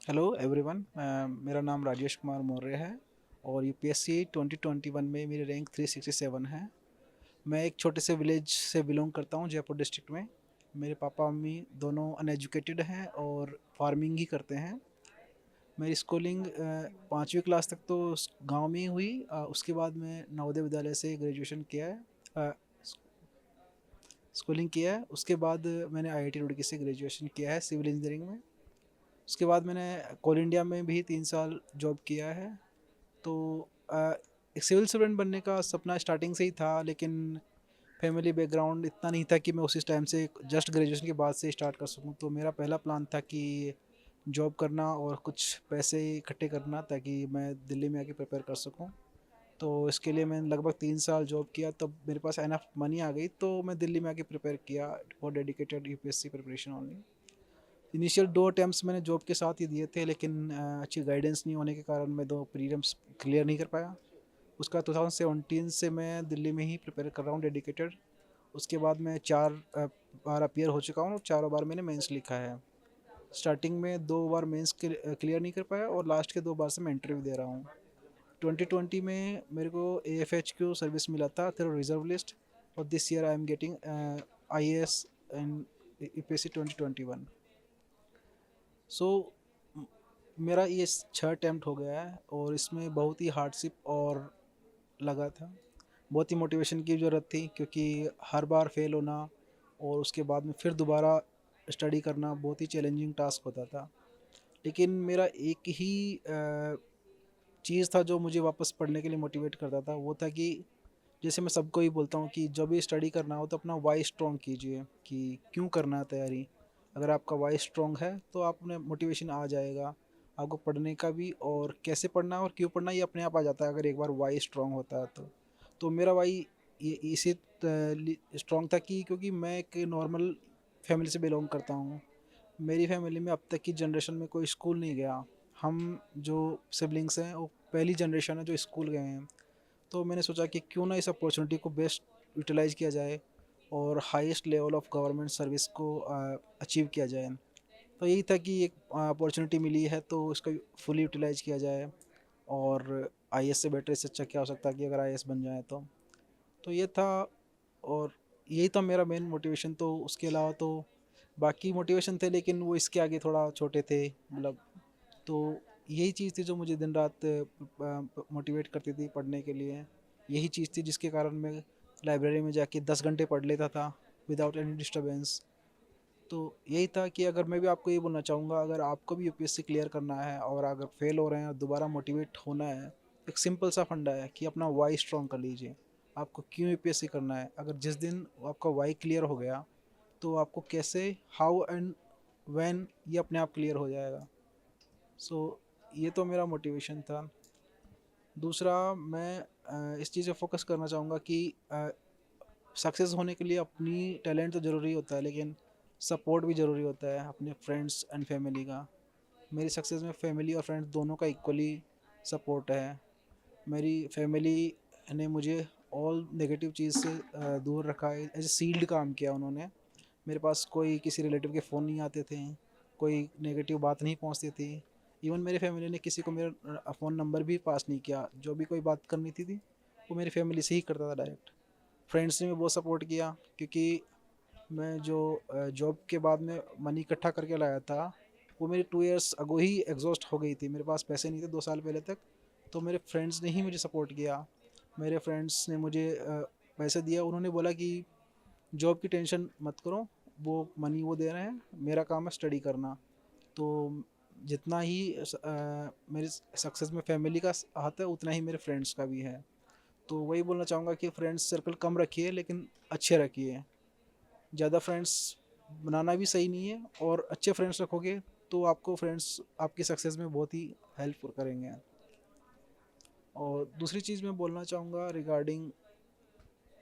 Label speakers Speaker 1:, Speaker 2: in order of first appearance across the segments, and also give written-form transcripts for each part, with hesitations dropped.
Speaker 1: Hello everyone, मेरा नाम राजेश कुमार मौर्य है और यूपीएससी 2021 में मेरी रैंक 367 है। मैं एक छोटे से विलेज से बिलोंग करता हूँ, जयपुर डिस्ट्रिक्ट में। मेरे पापा मम्मी दोनों अनएजुकेटेड हैं और फार्मिंग ही करते हैं। मेरी स्कूलिंग 5वीं क्लास तक तो गांव में ही हुई। उसके बाद मैं नवोदय विद्यालय से ग्रेजुएशन किया है। स्कूलिंग किया है। उसके बाद मैंने आईआईटी रुड़की से ग्रेजुएशन किया है सिविल इंजीनियरिंग में। उसके बाद मैंने कोल इंडिया में भी 3 साल जॉब किया है। तो एक सिविल सर्वेंट बनने का सपना स्टार्टिंग से ही था, लेकिन फैमिली बैकग्राउंड इतना नहीं था कि मैं उसी टाइम से जस्ट ग्रेजुएशन के बाद से स्टार्ट कर सकूं। तो मेरा पहला प्लान था कि जॉब करना और कुछ पैसे इकट्ठे करना, ताकि मैं दिल्ली में आके प्रिपेयर कर सकूं। तो इसके लिए मैंने लगभग 3 साल जॉब किया, तब मेरे पास एनफ मनी आ गई, तो मैं दिल्ली में आके प्रिपेयर किया for dedicated UPSC preparation only. Initial 2 attempts मैंने जॉब के साथ ही दिए थे, लेकिन अच्छी गाइडेंस नहीं होने के कारण मैं 2 प्रीलिम्स क्लियर नहीं कर पाया। उसका 2017 से मैं दिल्ली में ही प्रिपेयर कर रहा हूँ डेडिकेटेड। उसके बाद मैं 4 बार अपीयर हो चुका हूँ और चारों बार मैंने मेंस लिखा है। स्टार्टिंग में 2 बार मेंस क्लियर नहीं कर पाया और लास्ट के 2 बार से मैं इंटरव्यू दे रहा हूँ। 2020 में मेरे को AFHQ सर्विस मिला था थ्रू रिजर्व लिस्ट, और this year I am getting IAS in UPSC 2021। सो मेरा ये 6 अटैम्प्ट हो गया है और इसमें बहुत ही हार्डशिप और लगा था। बहुत ही मोटिवेशन की ज़रूरत थी, क्योंकि हर बार फेल होना और उसके बाद में फिर दोबारा स्टडी करना बहुत ही चैलेंजिंग टास्क होता था। लेकिन मेरा एक ही चीज़ था जो मुझे वापस पढ़ने के लिए मोटिवेट करता था। वो था कि जैसे मैं सबको ही बोलता हूँ कि जब भी स्टडी करना हो तो अपना वाई स्ट्रॉन्ग कीजिए कि क्यों करना है तैयारी। अगर आपका वाई स्ट्रॉन्ग है तो आप में मोटिवेशन आ जाएगा आपको पढ़ने का भी, और कैसे पढ़ना है और क्यों पढ़ना ये अपने आप आ जाता है अगर एक बार वाई स्ट्रॉन्ग होता है तो मेरा वाई ये इसी स्ट्रॉन्ग था कि क्योंकि मैं एक नॉर्मल फैमिली से बिलोंग करता हूँ। मेरी फैमिली में अब तक की जनरेशन में कोई स्कूल नहीं गया। हम जो सिबलिंग्स हैं वो पहली जनरेशन है जो स्कूल गए हैं। तो मैंने सोचा कि क्यों ना इस अपॉर्चुनिटी को बेस्ट यूटिलाइज़ किया जाए और highest level of government service को अचीव किया जाए। तो यही था कि एक अपॉर्चुनिटी मिली है तो इसका फुली यूटिलाइज़ किया जाए। और आईएएस से बेटर इससे अच्छा क्या हो सकता है कि अगर आईएएस बन जाए तो ये था। और यही था मेरा मेन मोटिवेशन। तो उसके अलावा तो बाकी मोटिवेशन थे, लेकिन वो इसके आगे थोड़ा छोटे थे, मतलब। तो यही चीज़ थी जो मुझे दिन रात मोटिवेट करती थी पढ़ने के लिए। यही चीज़ थी जिसके कारण मैं लाइब्रेरी में जाके 10 घंटे पढ़ लेता था विदाउट एनी डिस्टर्बेंस। तो यही था कि अगर मैं भी आपको ये बोलना चाहूँगा, अगर आपको भी यूपीएससी क्लियर करना है और अगर फेल हो रहे हैं और दोबारा मोटिवेट होना है, एक सिंपल सा फंडा है कि अपना वाई स्ट्रॉन्ग कर लीजिए। आपको क्यों यूपीएससी करना है, अगर जिस दिन आपका वाई क्लियर हो गया तो आपको कैसे, हाउ एंड व्हेन, ये अपने आप क्लियर हो जाएगा। सो ये तो मेरा मोटिवेशन था। दूसरा, मैं इस चीज़ पे फोकस करना चाहूँगा कि सक्सेस होने के लिए अपनी टैलेंट तो ज़रूरी होता है, लेकिन सपोर्ट भी ज़रूरी होता है अपने फ्रेंड्स एंड फैमिली का। मेरी सक्सेस में फैमिली और फ्रेंड्स दोनों का इक्वली सपोर्ट है। मेरी फैमिली ने मुझे ऑल नेगेटिव चीज़ से दूर रखा है, एज ए सील्ड काम किया उन्होंने। मेरे पास कोई किसी रिलेटिव के फ़ोन नहीं आते थे, कोई नेगेटिव बात नहीं पहुंचती थी। इवन मेरी फैमिली ने किसी को मेरा फ़ोन नंबर भी पास नहीं किया। जो भी कोई बात करनी थी वो मेरी फैमिली से ही करता था डायरेक्ट। फ्रेंड्स ने भी बहुत सपोर्ट किया, क्योंकि मैं जो जॉब के बाद में मनी इकट्ठा करके लाया था वो मेरी 2 इयर्स अगो ही एग्जॉस्ट हो गई थी। मेरे पास पैसे नहीं थे 2 साल पहले तक। तो मेरे फ्रेंड्स ने ही मुझे सपोर्ट किया। मेरे फ्रेंड्स ने मुझे पैसे दिया। उन्होंने बोला कि जॉब की टेंशन मत करो, वो मनी वो दे रहे हैं, मेरा काम है स्टडी करना। तो जितना ही मेरी सक्सेस में फैमिली का हाथ है, उतना ही मेरे फ्रेंड्स का भी है। तो वही बोलना चाहूँगा कि फ्रेंड्स सर्कल कम रखिए, लेकिन अच्छे रखिए। ज़्यादा फ्रेंड्स बनाना भी सही नहीं है, और अच्छे फ्रेंड्स रखोगे तो आपको फ्रेंड्स आपकी सक्सेस में बहुत ही हेल्प करेंगे। और दूसरी चीज़ मैं बोलना चाहूँगा रिगार्डिंग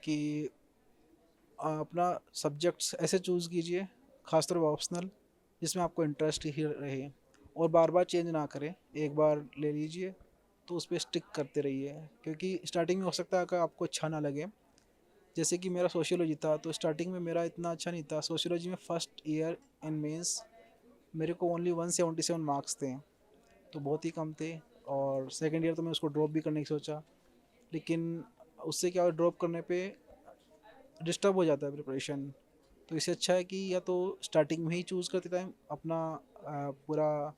Speaker 1: कि अपना सब्जेक्ट्स ऐसे चूज़ कीजिए, खासतौर पर ऑप्शनल, जिसमें आपको इंटरेस्ट ही रहे, और बार बार चेंज ना करें। एक बार ले लीजिए तो उस पर स्टिक करते रहिए, क्योंकि स्टार्टिंग में हो सकता है कि आपको अच्छा ना लगे। जैसे कि मेरा सोशियोलॉजी था, तो स्टार्टिंग में मेरा इतना अच्छा नहीं था सोशियोलॉजी में। फर्स्ट ईयर इन मेंस मेरे को ओनली 177 मार्क्स थे। तो बहुत ही कम थे। और सेकेंड ईयर तो मैं उसको ड्रॉप भी करने की सोचा, लेकिन उससे क्या ड्रॉप करने पे डिस्टर्ब हो जाता है प्रिपरेशन। तो इससे अच्छा है कि या तो स्टार्टिंग में ही चूज़ करते टाइम अपना पूरा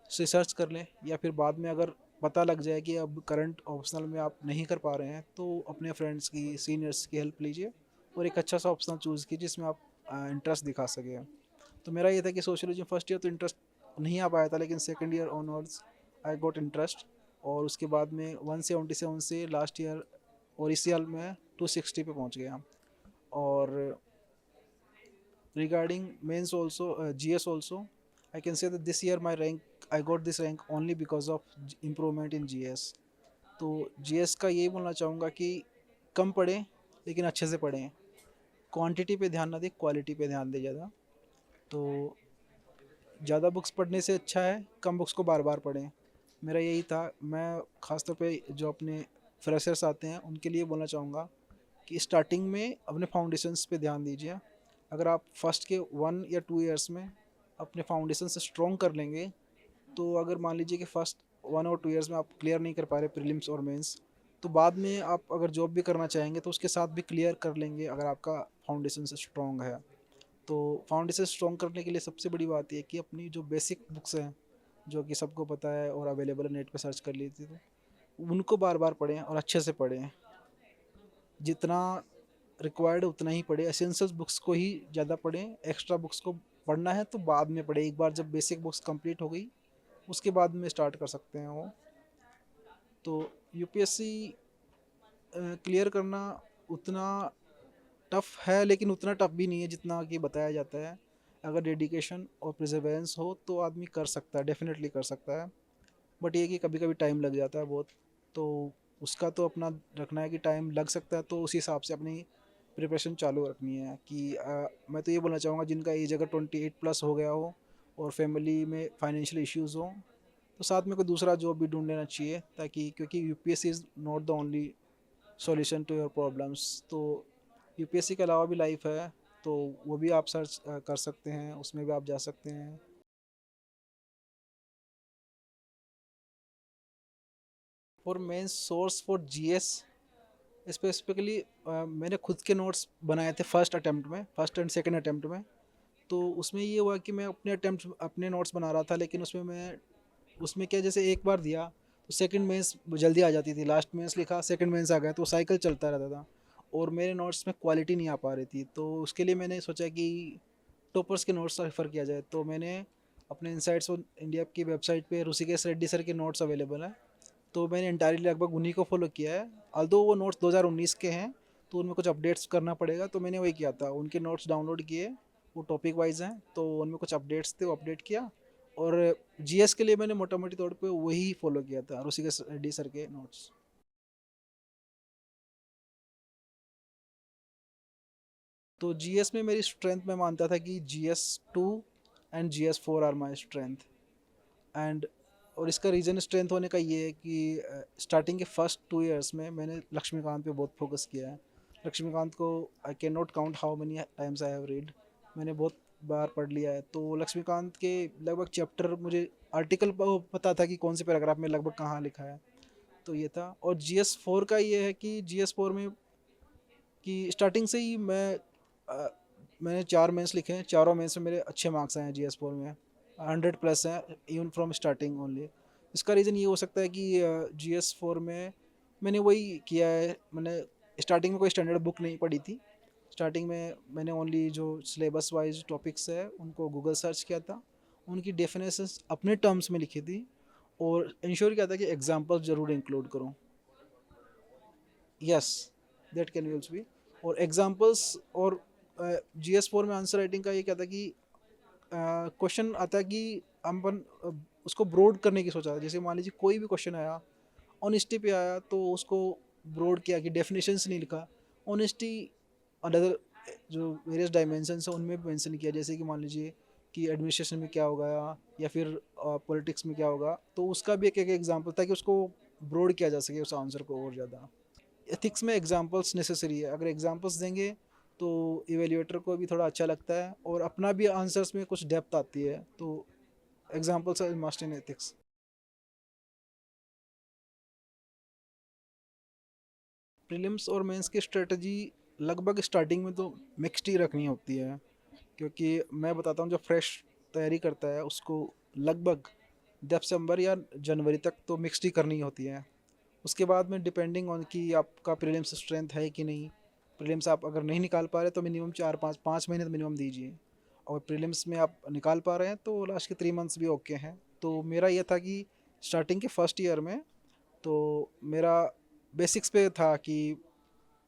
Speaker 1: रिसर्च कर लें, या फिर बाद में अगर पता लग जाए कि अब करंट ऑप्शनल में आप नहीं कर पा रहे हैं तो अपने फ्रेंड्स की, सीनियर्स की हेल्प लीजिए और एक अच्छा सा ऑप्शनल चूज़ कीजिए जिसमें आप इंटरेस्ट दिखा सकें। तो मेरा ये था कि सोशोलॉजी फर्स्ट ईयर तो इंटरेस्ट नहीं आ पाया था, लेकिन second year onwards I got interest. और उसके बाद में 177 से लास्ट ईयर और इस साल में 260 पे पहुंच गया। और regarding mains also, GS also, I can say that this year my rank, I got this rank only because of improvement in GS। तो GS का यही बोलना चाहूँगा कि कम पढ़ें लेकिन अच्छे से पढ़ें, क्वांटिटी पे ध्यान ना दें, क्वालिटी पे ध्यान दें ज़्यादा। तो ज़्यादा बुक्स पढ़ने से अच्छा है कम बुक्स को बार बार पढ़ें। मेरा यही था। मैं ख़ासतौर पे जो अपने फ्रेशर्स आते हैं उनके लिए बोलना चाहूँगा कि स्टार्टिंग में अपने फाउंडेशंस पे ध्यान दीजिए। अगर आप फर्स्ट के 1 या 2 ईयर्स में अपने फाउंडेशन से स्ट्रॉन्ग कर लेंगे, तो अगर मान लीजिए कि फर्स्ट 1 और 2 ईयर्स में आप क्लियर नहीं कर पा रहे प्रीलिम्स और मेंस, तो बाद में आप अगर जॉब भी करना चाहेंगे तो उसके साथ भी क्लियर कर लेंगे अगर आपका फाउंडेशन से स्ट्रॉन्ग है। तो फाउंडेशन स्ट्रॉन्ग करने के लिए सबसे बड़ी बात यह कि अपनी जो बेसिक बुक्स हैं जो कि सबको पता है और अवेलेबल है, नेट पे सर्च कर ली थी, तो उनको बार बार पढ़ें और अच्छे से पढ़ें। जितना रिक्वायर्ड उतना ही पढ़ें, एसेंशियल बुक्स को ही ज़्यादा पढ़ें, एक्स्ट्रा बुक्स को पढ़ना है तो बाद में पढ़ें। एक बार जब बेसिक बुक्स कंप्लीट हो गई उसके बाद में स्टार्ट कर सकते हैं वो। तो यूपीएससी क्लियर करना उतना टफ़ है, लेकिन उतना टफ़ भी नहीं है जितना कि बताया जाता है। अगर डेडिकेशन और प्रिजर्वेंस हो तो आदमी कर सकता है, डेफिनेटली कर सकता है। बट ये कि कभी कभी टाइम लग जाता है बहुत। तो उसका तो अपना रखना है कि टाइम लग सकता है, तो उसी हिसाब से अपनी प्रिपरेशन चालू रखनी है। कि मैं तो ये बोलना चाहूँगा जिनका एज अगर 28+ हो गया हो और फैमिली में फाइनेंशियल इश्यूज़ हो, तो साथ में कोई दूसरा जॉब भी ढूंढ लेना चाहिए, ताकि क्योंकि UPSC is not the only solution to your problems. तो यूपीएससी के अलावा भी लाइफ है, तो वो भी आप सर्च कर सकते हैं, उसमें भी आप जा सकते हैं। For main source for GS specifically मैंने खुद के नोट्स बनाए थे फर्स्ट अटेम्प्ट में, फर्स्ट एंड सेकंड अटेम्प्ट में। तो उसमें ये हुआ कि मैं अपने अटेम्प्ट अपने नोट्स बना रहा था, लेकिन उसमें क्या, जैसे एक बार दिया तो सेकंड मेंस जल्दी आ जाती थी, लास्ट मेंस लिखा सेकंड मेंस आ गया, तो साइकिल चलता रहता था और मेरे नोट्स में क्वालिटी नहीं आ पा रही थी। तो उसके लिए मैंने सोचा कि टॉपर्स के नोट्स रेफ़र किया जाए। तो मैंने अपने इनसाइट्स ऑन इंडिया की वेबसाइट पे ऋषिकेश रेड्डी सर के नोट्स अवेलेबल हैं, तो मैंने इंटायरली लगभग उन्हीं को फॉलो किया है। अल्दो वो नोट्स 2019 के हैं तो उनमें कुछ अपडेट्स करना पड़ेगा, तो मैंने वही किया था, उनके नोट्स डाउनलोड किए। वो टॉपिक वाइज हैं तो उनमें कुछ अपडेट्स थे, वो अपडेट किया। और जीएस के लिए मैंने मोटा मोटी तौर पे वही फॉलो किया था, ऋषिकेश रेड्डी सर के नोट्स। तो जीएस में मेरी स्ट्रेंथ मैं मानता था कि GS 2 and GS 4 are my strength. And और इसका रीज़न स्ट्रेंथ होने का ये है कि स्टार्टिंग के फर्स्ट 2 ईयर्स में मैंने लक्ष्मीकांत पे बहुत फोकस किया है। लक्ष्मीकांत को I can not count how many times I have read, मैंने बहुत बार पढ़ लिया है। तो लक्ष्मीकांत के लगभग चैप्टर मुझे, आर्टिकल पता था कि कौन से पैराग्राफ में लगभग कहाँ लिखा है। तो ये था। और GS 4 का ये है कि GS 4 में कि स्टार्टिंग से ही मैंने 4 मेंस लिखे हैं, चारों मेंस में मेरे अच्छे मार्क्स आए हैं। GS 4 में 100+ हैं, इवन फ्रॉम स्टार्टिंग ओनली। इसका रीज़न ये हो सकता है कि GS 4 में मैंने वही किया है, मैंने स्टार्टिंग में कोई स्टैंडर्ड बुक नहीं पढ़ी थी। स्टार्टिंग में मैंने ओनली जो सिलेबस वाइज टॉपिक्स है उनको गूगल सर्च किया था, उनकी डेफिनेशंस अपने टर्म्स में लिखी थी, और इंश्योर किया था कि एग्जांपल्स ज़रूर इंक्लूड करूँ। Yes, that can also be. और एग्जांपल्स। और GS 4 में आंसर राइटिंग का ये क्या था कि क्वेश्चन आता है कि हम उसको ब्रॉड करने की सोचा था। जैसे मान लीजिए कोई भी क्वेश्चन आया, ऑनेस्टी पे आया, तो उसको ब्रॉड किया कि डेफिनेशंस नहीं लिखा, ऑनेस्टी अनदर जो वेरियस डायमेंशंस हैं उनमें भी मेंशन किया। जैसे कि मान लीजिए कि एडमिनिस्ट्रेशन में क्या होगा या फिर पॉलिटिक्स में क्या होगा, तो उसका भी एक एक एग्जाम्पल था कि उसको ब्रॉड किया जा सके उस आंसर को और ज़्यादा। एथिक्स में एग्जांपल्स नेसेसरी है, अगर एग्जांपल्स देंगे तो इवेल्युएटर को भी थोड़ा अच्छा लगता है और अपना भी आंसर्स में कुछ डेप्थ आती है। तो examples are must in ethics. Prelims और मेंस की स्ट्रेटजी लगभग स्टार्टिंग में तो मिक्स्ड ही रखनी होती है, क्योंकि मैं बताता हूँ जो फ्रेश तैयारी करता है उसको लगभग दिसंबर या जनवरी तक तो मिक्स्ड ही करनी होती है। उसके बाद में डिपेंडिंग ऑन कि आपका प्रीलिम्स स्ट्रेंथ है कि नहीं। प्रीलिम्स आप अगर नहीं निकाल पा रहे तो मिनिमम 4 5 5 महीने तो मिनिमम दीजिए, और प्रीलिम्स में आप निकाल पा रहे हैं तो लास्ट के 3 मंथ्स भी ओके हैं। तो मेरा ये था कि स्टार्टिंग के फर्स्ट ईयर में तो मेरा बेसिक्स पे था कि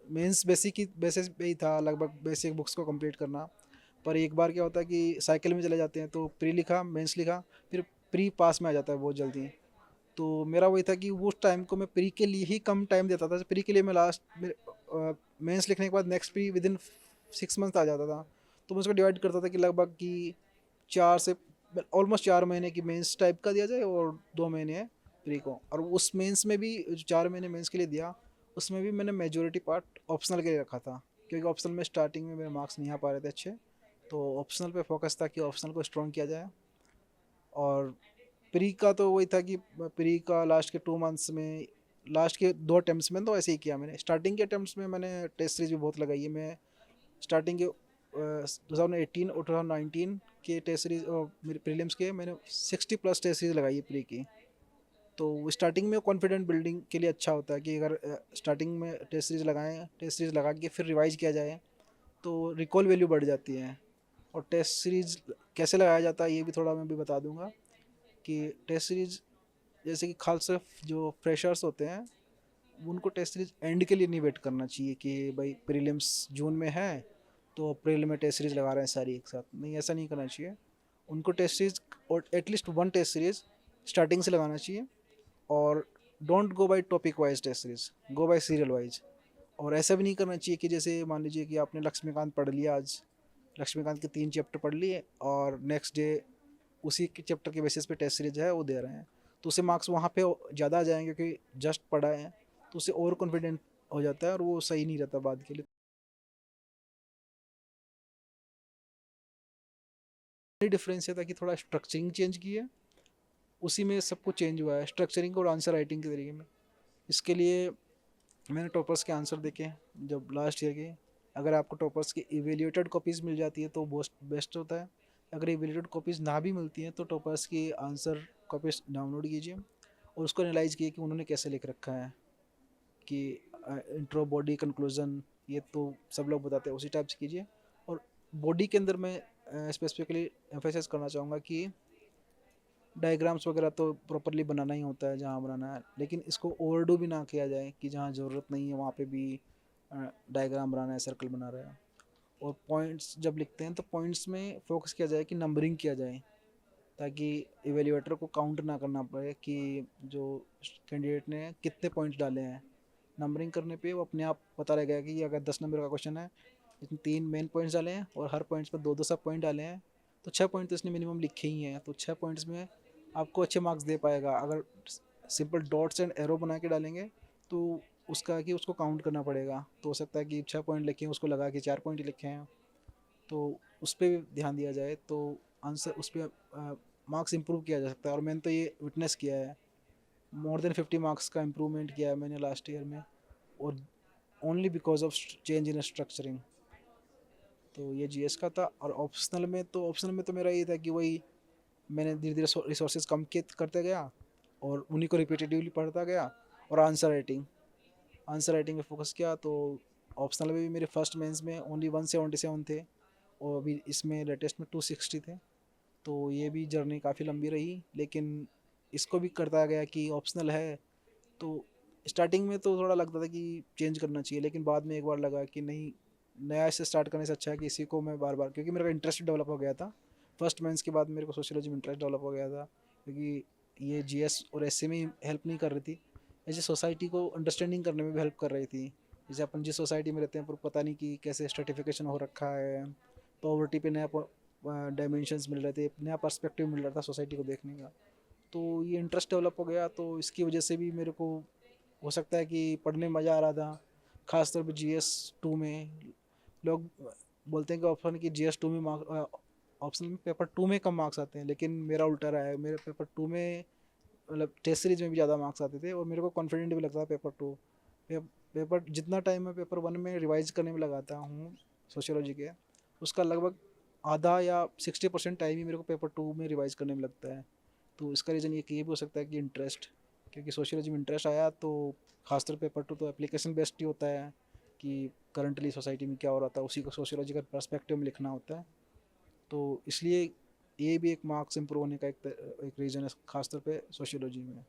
Speaker 1: मेंस बेसिक ही बेसिस पे ही था, लगभग बेसिक बुक्स को कंप्लीट करना। पर एक बार क्या होता है कि साइकिल में चले जाते हैं, तो प्री लिखा, मेंस लिखा, फिर प्री पास में आ जाता है बहुत जल्दी। तो मेरा वही था कि उस टाइम को मैं प्री के लिए ही कम टाइम देता था। प्री के लिए मैं मेंस लिखने के बाद next pre within 6 month आ जाता था। तो मैं उसको डिवाइड करता था कि लगभग कि 4 से ऑलमोस्ट 4 महीने की मेंस टाइप का दिया जाए और 2 महीने प्री को। और उस मेंस में भी जो 4 महीने मेंस के लिए दिया, उसमें भी मैंने मेजोरिटी पार्ट ऑप्शनल के लिए रखा था, क्योंकि ऑप्शनल में स्टार्टिंग में मेरे मार्क्स नहीं आ पा रहे थे अच्छे। तो ऑप्शनल पे फोकस था कि ऑप्शनल को स्ट्रॉन्ग किया जाए। और प्री का तो वही था कि प्री का लास्ट के 2 मंथ्स में, लास्ट के 2 अटेम्प्ट्स में तो ऐसे ही किया मैंने। स्टार्टिंग के अटेम्प्ट्स में मैंने टेस्ट सीरीज भी बहुत लगाई है। मैं स्टार्टिंग के 2018 और 2019 के टेस्ट सीरीज और मेरे प्रीलिम्स के मैंने 60+ टेस्ट सीरीज लगाई है प्री की। तो स्टार्टिंग में कॉन्फिडेंट बिल्डिंग के लिए अच्छा होता है कि अगर स्टार्टिंग में टेस्ट सीरीज लगाएं, टेस्ट सीरीज लगा के फिर रिवाइज किया जाए तो रिकॉल वैल्यू बढ़ जाती है। और टेस्ट सीरीज कैसे लगाया जाता है ये भी थोड़ा मैं भी बता दूंगा कि टेस्ट सीरीज जैसे कि खास जो फ्रेशर्स होते हैं उनको टेस्ट सीरीज एंड के लिए नहीं वेट करना चाहिए कि भाई प्रीलिम्स जून में है तो अप्रैल में टेस्ट सीरीज लगा रहे हैं सारी एक साथ, नहीं ऐसा नहीं करना चाहिए। उनको टेस्ट सीरीज और at least one test series starting से लगाना चाहिए। और don't go by topic wise test series, go by serial wise. और ऐसा भी नहीं करना चाहिए कि जैसे मान लीजिए कि आपने लक्ष्मीकांत पढ़ लिया आज, लक्ष्मीकांत के 3 चैप्टर पढ़ लिए और नेक्स्ट डे उसी के चैप्टर के बेसिस पे टेस्ट सीरीज है वो दे रहे हैं, तो उसे मार्क्स वहाँ पे ज़्यादा आ जाएंगे क्योंकि जस्ट पढ़ा है। तो उसे ओवर कॉन्फिडेंट हो जाता है और वो सही नहीं रहता बाद के लिए। डिफरेंस ये था कि थोड़ा स्ट्रक्चरिंग चेंज की है, उसी में सब कुछ चेंज हुआ है, स्ट्रक्चरिंग और आंसर राइटिंग के तरीके में। इसके लिए मैंने टॉपर्स के आंसर देखे जब लास्ट ईयर के। अगर आपको टॉपर्स की इवेल्यूएटेड कॉपीज़ मिल जाती है तो बहुत बेस्ट होता है। अगर इवेल्यूएटेड कॉपीज़ ना भी मिलती हैं तो टॉपर्स की आंसर कॉपीज़ डाउनलोड कीजिए और उसको एनालाइज कीजिए कि उन्होंने कैसे लिख रखा है, कि इंट्रो, बॉडी, कंक्लूजन, ये तो सब लोग बताते हैं उसी टाइप से कीजिए। और बॉडी के अंदर मैं स्पेसिफिकली एम्फेसाइज करना चाहूँगा कि डायग्राम्स वगैरह तो प्रॉपरली बनाना ही होता है जहाँ बनाना है, लेकिन इसको ओवरडू भी ना किया जाए कि जहाँ ज़रूरत नहीं है वहाँ पे भी डायग्राम बनाना है, सर्कल बना रहा है। और पॉइंट्स जब लिखते हैं तो पॉइंट्स में फोकस किया जाए कि नंबरिंग किया जाए, ताकि इवेल्यूएटर को काउंट ना करना पड़े कि जो कैंडिडेट ने कितने पॉइंट्स डाले हैं। नंबरिंग करने पे वो अपने आप पता लगेगा कि अगर 10 नंबर का क्वेश्चन है, इसमें 3 मेन पॉइंट्स डाले हैं और हर पॉइंट्स पर 2 2 सब पॉइंट डाले हैं, तो 6 पॉइंट तो इसने मिनिमम लिखे ही हैं, तो 6 पॉइंट्स में आपको अच्छे मार्क्स दे पाएगा। अगर सिंपल डॉट्स एंड एरो बना के डालेंगे तो उसका कि उसको काउंट करना पड़ेगा, तो हो सकता है कि 6 पॉइंट लिखे हैं उसको लगा के 4 पॉइंट लिखे हैं। तो उस पर भी ध्यान दिया जाए तो आंसर उस पर मार्क्स इंप्रूव किया जा सकता है। और मैंने तो ये विटनेस किया है, मोर देन 50 मार्क्स का इम्प्रूवमेंट किया है मैंने लास्ट ईयर में, और only because of change in structuring. तो ये जीएस का था। और ऑप्शनल में तो मेरा ये था कि वही मैंने धीरे धीरे रिसोर्सेज कम के करते गया और उन्हीं को रिपीटेटिवली पढ़ता गया। और आंसर राइटिंग पे फोकस किया। तो ऑप्शनल में भी मेरे फर्स्ट मेंस में ओनली 177 थे और अभी इसमें लेटेस्ट में 260 थे। तो ये भी जर्नी काफ़ी लंबी रही, लेकिन इसको भी करता गया कि ऑप्शनल है। तो स्टार्टिंग में तो थोड़ा लगता था कि चेंज करना चाहिए, लेकिन बाद में एक बार लगा कि नहीं, नया से स्टार्ट करने से अच्छा है कि इसी को मैं बार बार, क्योंकि मेरा इंटरेस्ट डेवलप हो गया था फर्स्ट मेंस के बाद, मेरे को सोशियोलॉजी में इंटरेस्ट डेवलप हो गया था। क्योंकि ये जीएस और एसए में हेल्प नहीं कर रही थी, ऐसे सोसाइटी को अंडरस्टैंडिंग करने में भी हेल्प कर रही थी। जैसे अपन जिस सोसाइटी में रहते हैं पर पता नहीं कि कैसे स्ट्रेटिफिकेशन हो रखा है, पॉवर्टी पे नया डायमेंशंस मिल रहे थे, नया पर्सपेक्टिव मिल रहा था सोसाइटी को देखने का। तो ये इंटरेस्ट डेवलप हो गया, तो इसकी वजह से भी मेरे को हो सकता है कि पढ़ने में मज़ा आ रहा था। खासतौर पे GS 2 में लोग बोलते हैं कि GS 2 में ऑप्शन में पेपर 2 में कम मार्क्स आते हैं, लेकिन मेरा उल्टा रहा है। मेरे पेपर 2 में मतलब टेस्ट सीरीज में भी ज़्यादा मार्क्स आते थे और मेरे को कॉन्फिडेंट भी लगता था पेपर 2 पे। पेपर जितना टाइम मैं पेपर वन में रिवाइज करने में लगाता हूँ सोशियोलॉजी के, उसका लगभग आधा या 60% टाइम ही मेरे को पेपर टू में रिवाइज करने में लगता है। तो इसका रीज़न ये भी हो सकता है कि इंटरेस्ट, क्योंकि सोशियोलॉजी में इंटरेस्ट आया तो खासतौर पेपर टू तो एप्लीकेशन बेस्ड ही होता है कि करंटली सोसाइटी में क्या हो रहा था उसी को सोशियोलॉजी का पर्सपेक्टिव में लिखना होता है। तो इसलिए ये भी एक मार्क्स इम्प्रूव होने का एक रीज़न है खासतौर पे सोशियोलॉजी में।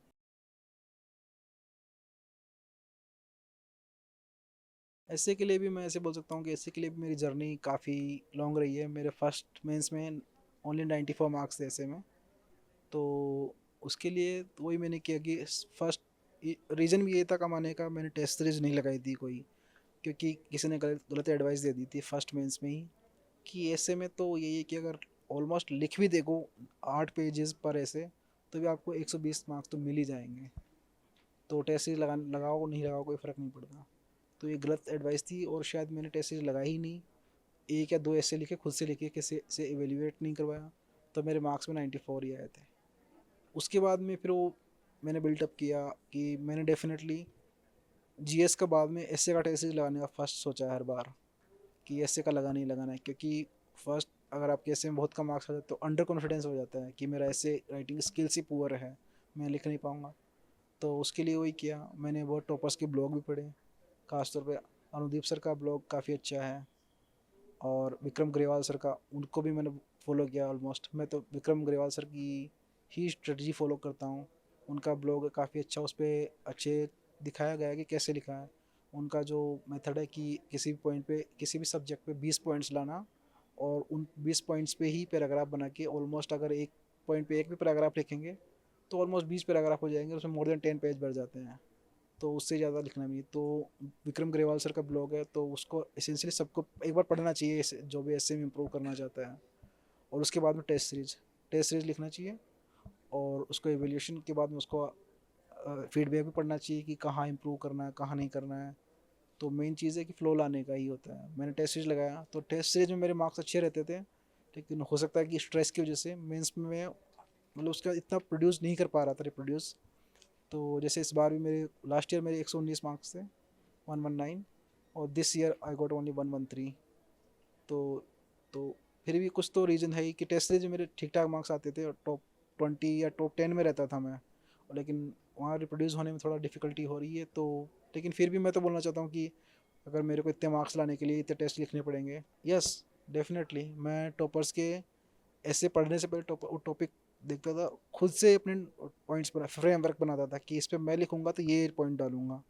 Speaker 1: ऐसे के लिए भी मैं ऐसे बोल सकता हूँ कि ऐसे के लिए भी मेरी जर्नी काफ़ी लॉन्ग रही है। मेरे फर्स्ट मेंस में ओनली 94 मार्क्स थे ऐसे में। तो उसके लिए तो वही मैंने किया कि फर्स्ट रीज़न भी ये था कमाने का, मैंने टेस्ट सीरीज नहीं लगाई थी कोई, क्योंकि किसी ने गलत गलत एडवाइस दे दी थी फर्स्ट मेंस में ही कि ऐसे में तो यही है कि अगर ऑलमोस्ट लिख भी देखो 8 पेजेस पर ऐसे, तो भी आपको 120 मार्क्स तो मिल ही जाएंगे। तो टेस्ट सीरीज लगाओ नहीं लगाओ कोई फ़र्क नहीं पड़ता। तो ये गलत एडवाइस थी और शायद मैंने टेस्ट सीरीज लगाई ही नहीं। एक या दो ऐसे लिखे खुद से, लिखे किसी से एवेल्यूएट नहीं करवाया, तो मेरे मार्क्स में 94 ही आए थे। उसके बाद में फिर वो मैंने बिल्टअप किया कि मैंने डेफिनेटली जीएस का बाद में एसए का टेस्ट लगाने का फर्स्ट सोचा है हर बार कि एसए का लगाना ही लगाना है, क्योंकि फर्स्ट अगर आपके एसए में बहुत कम मार्क्स आ जाए तो अंडर कॉन्फिडेंस हो जाता है कि मेरा एसए राइटिंग स्किल्स ही पुअर है, मैं लिख नहीं पाऊँगा। तो उसके लिए वही किया, मैंने बहुत टॉपर्स के ब्लॉग भी पढ़े, खासतौर पे अनुदीप सर का ब्लॉग काफ़ी अच्छा है और विक्रम ग्रेवाल सर का, उनको भी मैंने फॉलो किया ऑलमोस्ट। मैं तो विक्रम ग्रेवाल सर की ही स्ट्रेटजी फॉलो करता हूँ। उनका ब्लॉग काफ़ी अच्छा, उस पर अच्छे दिखाया गया है कि कैसे लिखा है। उनका जो मेथड है कि किसी भी पॉइंट पे किसी भी सब्जेक्ट पे 20 पॉइंट्स लाना और उन 20 पॉइंट्स पे ही पैराग्राफ बना के ऑलमोस्ट अगर एक पॉइंट पे एक भी पैराग्राफ लिखेंगे तो ऑलमोस्ट 20 पैराग्राफ हो जाएंगे, उसमें मोर देन 10 पेज भर जाते हैं। तो उससे ज़्यादा लिखना भी तो विक्रम ग्रेवाल सर का ब्लॉग है, तो उसको एसेंशियली सबको एक बार पढ़ना चाहिए जो भी ऐसे में इम्प्रूव करना चाहता है। और उसके बाद में टेस्ट सीरीज लिखना चाहिए और उसको एवेल्यूशन के बाद में उसको फीडबैक भी पढ़ना चाहिए कि कहाँ इम्प्रूव करना है कहाँ नहीं करना है। तो मेन चीज़ है कि फ़्लो लाने का ही होता है। मैंने टेस्ट सीरीज लगाया तो टेस्ट सीरीज में मेरे मार्क्स अच्छे रहते थे, लेकिन हो सकता है कि स्ट्रेस की वजह से मेंस में मतलब उसका इतना प्रोड्यूस नहीं कर पा रहा था रिप्रोड्यूस। तो जैसे इस बार भी मेरे लास्ट ईयर मेरे 119 मार्क्स थे, 119, और this year I got only 113। तो तो फिर भी कुछ तो रीज़न है ही कि टेस्ट सीरीज में मेरे ठीक ठाक मार्क्स आते थे और टॉप 20 या टॉप 10 में रहता था मैं, लेकिन वहाँ रिप्रोड्यूस होने में थोड़ा डिफ़िकल्टी हो रही है। तो लेकिन फिर भी मैं तो बोलना चाहता हूँ कि अगर मेरे को इतने मार्क्स लाने के लिए इतने टेस्ट लिखने पड़ेंगे, यस डेफिनेटली मैं टॉपर्स के ऐसे पढ़ने से पहले टॉपिक देखता था, खुद से अपने पॉइंट्स बना फ्रेमवर्क बनाता था कि इस पर मैं लिखूंगा तो ये पॉइंट डालूंगा।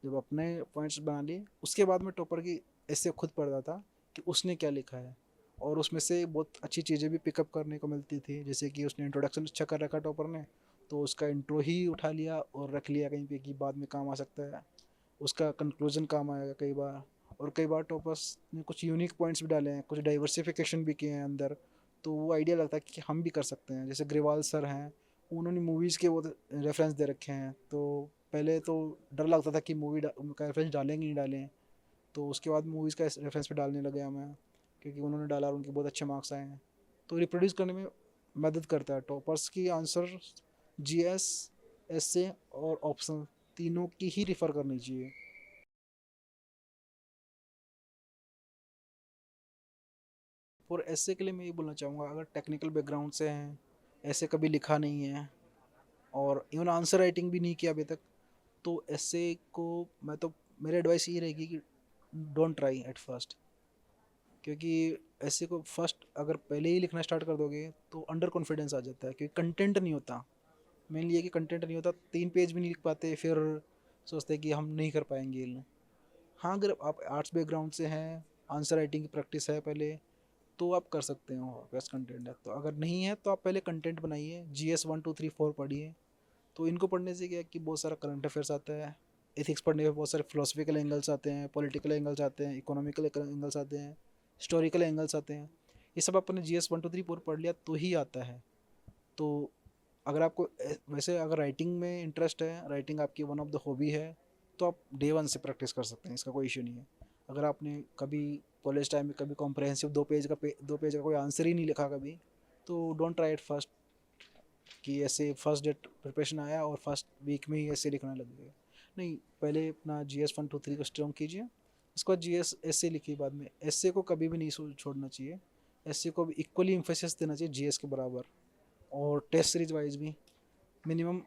Speaker 1: जब अपने पॉइंट्स बना लिए उसके बाद में टॉपर की ऐसे खुद पढ़ता था कि उसने क्या लिखा है, और उसमें से बहुत अच्छी चीज़ें भी पिकअप करने को मिलती थी। जैसे कि उसने इंट्रोडक्शन अच्छा कर रखा टॉपर ने, तो उसका इंट्रो ही उठा लिया और रख लिया कहीं पे कि बाद में काम आ सकता है। उसका कंक्लूजन काम आएगा कई बार। और कई बार टॉपर्स ने कुछ यूनिक पॉइंट्स भी डाले हैं, कुछ डाइवर्सिफिकेशन भी किए हैं अंदर, तो वो आइडिया लगता है कि हम भी कर सकते हैं। जैसे ग्रेवाल सर हैं, उन्होंने मूवीज़ के वो रेफरेंस दे रखे हैं, तो पहले तो डर लगता था कि मूवी का रेफरेंस डालेंगे नहीं डालें, तो उसके बाद मूवीज़ का रेफरेंस पे डालने लग गया मैं, क्योंकि उन्होंने डाला और उनके बहुत अच्छे मार्क्स आए हैं। तो रिप्रोड्यूस करने में मदद करता है टॉपर्स की आंसर। जीएस, एसए और ऑप्शन तीनों की ही रिफ़र करनी चाहिए। और ऐसे के लिए मैं ये बोलना चाहूँगा, अगर टेक्निकल बैकग्राउंड से हैं, ऐसे कभी लिखा नहीं है और इवन आंसर राइटिंग भी नहीं किया अभी तक, तो ऐसे को मैं तो मेरी एडवाइस ये रहेगी कि डोंट ट्राई एट फर्स्ट। क्योंकि ऐसे को फर्स्ट अगर पहले ही लिखना स्टार्ट कर दोगे तो अंडर कॉन्फिडेंस आ जाता है, क्योंकि कंटेंट नहीं होता। मेनली ये कि कंटेंट नहीं होता, 3 पेज भी नहीं लिख पाते, फिर सोचते हैं कि हम नहीं कर पाएंगे। हाँ, अगर आप आर्ट्स बैकग्राउंड से हैं, आंसर राइटिंग की प्रैक्टिस है पहले, तो आप कर सकते हो। बेस्ट कंटेंट है तो, अगर नहीं है तो आप पहले कंटेंट बनाइए, GS 1 2 3 4 पढ़िए। तो इनको पढ़ने से क्या है कि बहुत सारा करंट अफेयर्स आता है, एथिक्स पढ़ने में बहुत सारे फिलोसफिकल एंगल्स आते हैं, पॉलिटिकल एंगल्स आते हैं, इकोनॉमिकल एंगल्स आते हैं, हिस्टोरिकल एंगल्स आते हैं। ये सब आपने GS 1 2 3 4 पढ़ लिया तो ही आता है। तो अगर आपको वैसे अगर राइटिंग में इंटरेस्ट है, राइटिंग आपकी वन ऑफ द हॉबी है, तो आप डे वन से प्रैक्टिस कर सकते हैं, इसका कोई इशू नहीं है। अगर आपने कभी कॉलेज टाइम में कभी कॉम्प्रहेंसिव 2 पेज का कोई आंसर ही नहीं लिखा कभी, तो डोंट ट्राई इट फर्स्ट कि ऐसे फर्स्ट डे प्रिपरेशन आया और फर्स्ट वीक में ही ऐसे लिखना लग गए। नहीं, पहले अपना GS 1 2 3 को स्ट्रॉन्ग कीजिए, उसके बाद GS एसए लिखिए बाद में। एसए को कभी भी नहीं छोड़ना चाहिए, एसए को भी इक्वली इम्फेसिस देना चाहिए GS के बराबर। और टेस्ट सीरीज वाइज भी मिनिमम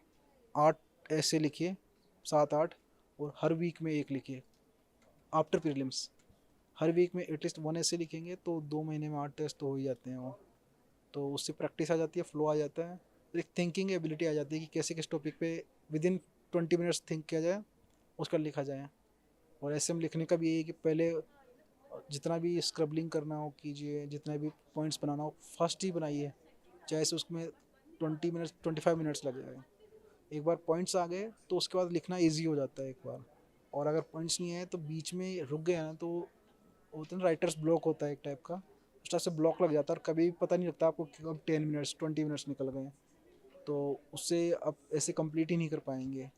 Speaker 1: 8 ऐसे लिखिए, 7 8, और हर वीक में एक लिखिए आफ्टर प्रीलिम्स। हर वीक में एटलीस्ट 1 ऐसे लिखेंगे तो 2 महीने में 8 टेस्ट तो हो ही जाते हैं वो। तो उससे प्रैक्टिस आ जाती है, फ्लो आ जाता है, एक थिंकिंग एबिलिटी आ जाती है कि कैसे किस टॉपिक पे विद इन 20 मिनट्स थिंक किया जाए, उसका लिखा जाए। और ऐसे में लिखने का भी यही है कि पहले जितना भी स्क्रबलिंग करना हो कीजिए, जितना भी पॉइंट्स बनाना हो फर्स्ट ही बनाइए, चाहे से उसमें 20 मिनट्स 25 मिनट्स लग जाए। एक बार पॉइंट्स आ गए तो उसके बाद लिखना ईजी हो जाता है एक बार। और अगर पॉइंट्स नहीं आए तो बीच में रुक गया ना, तो होता है ना राइटर्स ब्लॉक होता है एक टाइप का, उस टाइप से ब्लॉक लग जाता है और कभी पता नहीं लगता आपको कब 10 मिनट्स 20 मिनट्स निकल गए। तो उससे आप ऐसे कंप्लीट ही नहीं कर पाएंगे।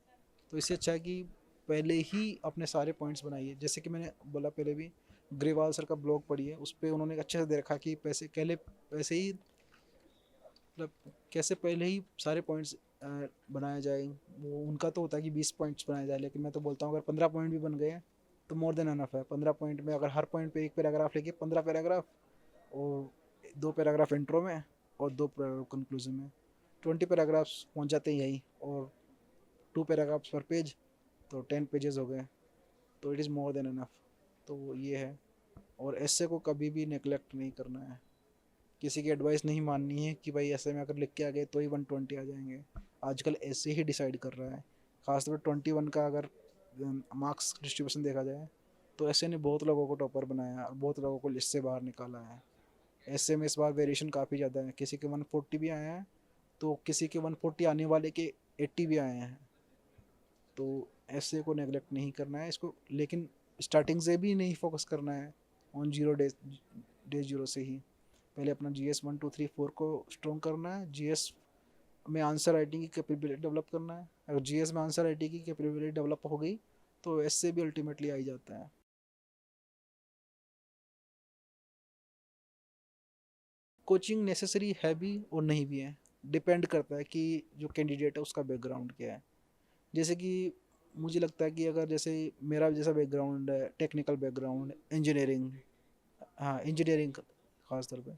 Speaker 1: तो इससे अच्छा है कि पहले ही अपने सारे पॉइंट्स बनाइए। जैसे कि मैंने बोला पहले भी, ग्रेवाल सर का ब्लॉग पढ़िए, उस पर उन्होंने अच्छे से दे रखा कि पैसे पहले वैसे ही मतलब कैसे पहले ही सारे पॉइंट्स बनाया जाए। वो उनका तो होता है कि 20 पॉइंट्स बनाए जाए, लेकिन मैं तो बोलता हूँ अगर 15 पॉइंट भी बन गए तो मोर देन अनफ है। 15 पॉइंट में अगर हर पॉइंट पे एक पैराग्राफ लिखिए, 15 पैराग्राफ, और 2 पैराग्राफ इंट्रो में और 2 कंक्लूजन में, 20 पैराग्राफ्स पहुँच जाते हैं यही। और 2 पैराग्राफ्स पर पेज, तो 10 पेजेस हो गए, तो it is more than enough. तो ये है। और ऐसे को कभी भी नेगलेक्ट नहीं करना है, किसी की एडवाइस नहीं माननी है कि भाई ऐसे में अगर लिख के आ गए तो ही 120 आ जाएंगे। आजकल ऐसे ही डिसाइड कर रहा है, खासतौर पर 21 का अगर मार्क्स डिस्ट्रीब्यूशन देखा जाए तो ऐसे ने बहुत लोगों को टॉपर बनाया है और बहुत लोगों को लिस्ट से बाहर निकाला है। ऐसे में इस बार वेरिएशन काफ़ी ज़्यादा है, किसी के 140 भी आए हैं, तो किसी के 140 आने वाले के 80 भी आए हैं। तो ऐसे को नेगलेक्ट नहीं करना है इसको, लेकिन स्टार्टिंग से भी नहीं फोकस करना है ऑन डे 0 से ही। पहले अपना GS 1 2 3 4 को स्ट्रॉन्ग करना है, GS में आंसर राइटिंग की कैपेबिलिटी डेवलप करना है। अगर GS में आंसर राइटिंग की कैपेबिलिटी डेवलप हो गई तो ऐसे भी अल्टीमेटली आ ही जाता है। कोचिंग नेसेसरी है भी और नहीं भी है, डिपेंड करता है कि जो कैंडिडेट है उसका बैकग्राउंड क्या है। जैसे कि मुझे लगता है कि अगर जैसे मेरा जैसा बैकग्राउंड है, टेक्निकल बैकग्राउंड, इंजीनियरिंग, हाँ इंजीनियरिंग खास तौर पे,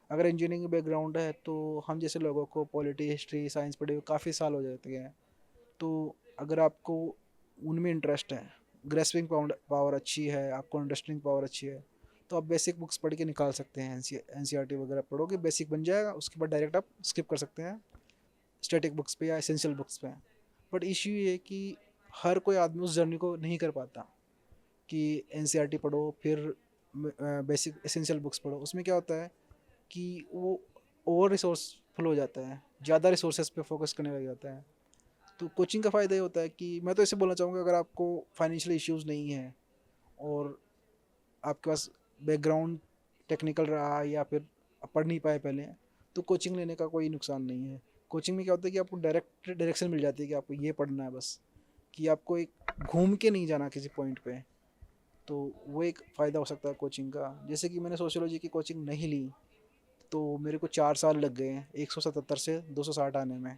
Speaker 1: अगर इंजीनियरिंग बैकग्राउंड है तो हम जैसे लोगों को पॉलिटी हिस्ट्री साइंस पढ़े हुए काफ़ी साल हो जाते हैं। तो अगर आपको उनमें इंटरेस्ट है, ग्रेस्पिंग पावर अच्छी है, आपको अंडरस्टैंडिंग पावर अच्छी है, तो आप बेसिक बुक्स पढ़ के निकाल सकते हैं। NCERT वगैरह पढ़ोगे बेसिक बन जाएगा, उसके बाद डायरेक्ट आप स्किप कर सकते हैं स्टैटिक बुक्स पे या एसेंशियल बुक्स पे। बट इश्यू ये है कि हर कोई आदमी उस जर्नी को नहीं कर पाता कि NCERT पढ़ो फिर बेसिक एसेंशियल बुक्स पढ़ो। उसमें क्या होता है कि वो ओवर रिसोर्सफुल हो जाता है, ज़्यादा रिसोर्सेज पे फोकस करने लग जाता है। तो कोचिंग का फ़ायदा ये होता है कि मैं तो ऐसे बोलना चाहूँगा, अगर आपको फाइनेंशियल इश्यूज़ नहीं है और आपके पास बैकग्राउंड टेक्निकल रहा या फिर पढ़ नहीं पाए पहले, तो कोचिंग लेने का कोई नुकसान नहीं है। कोचिंग में क्या होता है कि आपको डायरेक्ट डायरेक्शन मिल जाती है कि आपको ये पढ़ना है बस, कि आपको एक घूम के नहीं जाना किसी पॉइंट पे। तो वो एक फ़ायदा हो सकता है कोचिंग का। जैसे कि मैंने सोशियोलॉजी की कोचिंग नहीं ली तो मेरे को 4 साल लग गए हैं 177 से 260 आने में।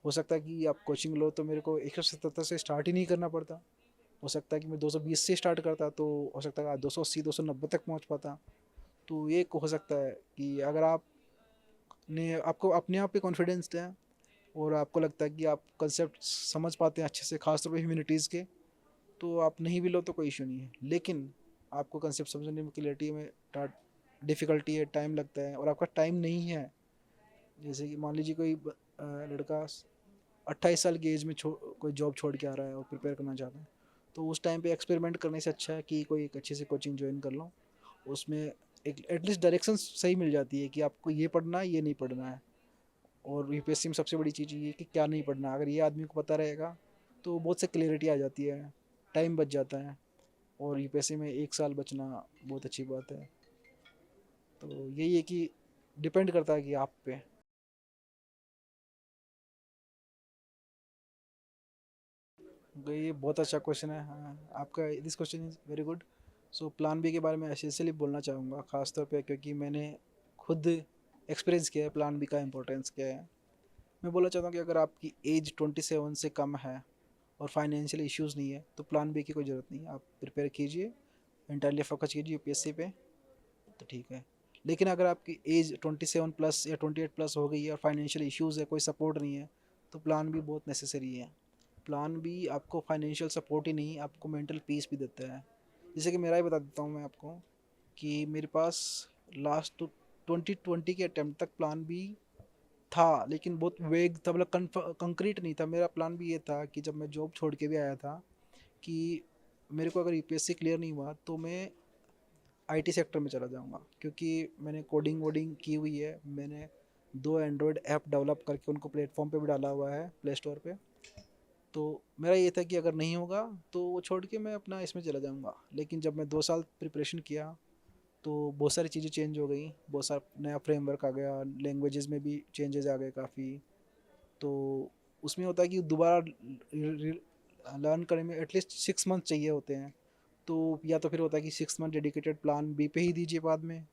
Speaker 1: हो सकता है कि आप कोचिंग लो तो मेरे को 177 से स्टार्ट ही नहीं करना पड़ता, हो सकता है कि मैं 220 से स्टार्ट करता तो हो सकता है 280 290 तक पहुंच पाता। तो ये हो सकता है कि अगर आपको अपने आप पे कॉन्फिडेंस है और आपको लगता है कि आप कंसेप्ट समझ पाते हैं अच्छे से, खासतौर पर ह्यूमैनिटीज़ के, तो आप नहीं भी लो तो कोई इशू नहीं है। लेकिन आपको कंसेप्ट समझने में क्लियरिटी में डिफ़िकल्टी है, टाइम लगता है और आपका टाइम नहीं है। जैसे कि मान लीजिए कोई लड़का 28 साल की एज में कोई जॉब छोड़ के आ रहा है और प्रिपेयर करना चाहता है, तो उस टाइम पे एक्सपेरिमेंट करने से अच्छा है कि कोई एक अच्छी सी कोचिंग ज्वाइन कर लो। उसमें एक एटलीस्ट डायरेक्शन सही मिल जाती है कि आपको ये पढ़ना है ये नहीं पढ़ना है। और UPSC में सबसे बड़ी चीज़ ये है कि क्या नहीं पढ़ना, अगर ये आदमी को पता रहेगा तो बहुत से क्लियरिटी आ जाती है, टाइम बच जाता है। और UPSC में 1 साल बचना बहुत अच्छी बात है। तो यही है कि डिपेंड करता है कि आप पे। तो ये बहुत अच्छा क्वेश्चन है, हाँ आपका this question is very good. So plan B के बारे में एसेंशियली बोलना चाहूँगा, ख़ासतौर पे क्योंकि मैंने खुद एक्सपीरियंस किया है प्लान बी का इम्पोर्टेंस क्या है। मैं बोलना चाहता हूँ कि अगर आपकी एज 27 से कम है और फाइनेंशियल इश्यूज़ नहीं है तो प्लान बी की कोई ज़रूरत नहीं है। आप प्रिपेयर कीजिए, इंटायरली फोकस कीजिए यूपीएससी पे, तो ठीक है। लेकिन अगर आपकी एज 27 प्लस या 28 प्लस हो गई है और फाइनेंशियल इश्यूज़ है, कोई सपोर्ट नहीं है, तो प्लान बी बहुत नेसेसरी है। प्लान बी आपको फाइनेंशियल सपोर्ट ही नहीं, आपको मेंटल पीस भी देता है। जैसे कि मेरा ही बता देता हूँ मैं आपको, कि मेरे पास लास्ट 2020 के अटैम्प्ट तक प्लान बी था, लेकिन बहुत वेग था, मतलब कंक्रीट नहीं था। मेरा प्लान भी ये था कि जब मैं जॉब छोड़ के भी आया था, कि मेरे को अगर यूपीएससी क्लियर नहीं हुआ तो मैं आईटी सेक्टर में चला जाऊंगा, क्योंकि मैंने कोडिंग वोडिंग की हुई है। मैंने 2 एंड्रॉयड ऐप डेवलप करके उनको प्लेटफॉर्म पे भी डाला हुआ है, प्ले स्टोर पे। तो मेरा ये था कि अगर नहीं होगा तो वो छोड़ के मैं अपना इसमें चला जाऊंगा। लेकिन जब मैं 2 साल प्रिपरेशन किया तो बहुत सारी चीज़ें चेंज हो गई, बहुत सारा नया फ्रेमवर्क आ गया, लैंग्वेजेस में भी चेंजेस आ गए काफ़ी। तो उसमें होता है कि दोबारा लर्न करने में एटलीस्ट 6 मंथ चाहिए होते हैं। तो या तो फिर होता है कि 6 मंथ डेडिकेटेड प्लान बी पे ही दीजिए बाद में,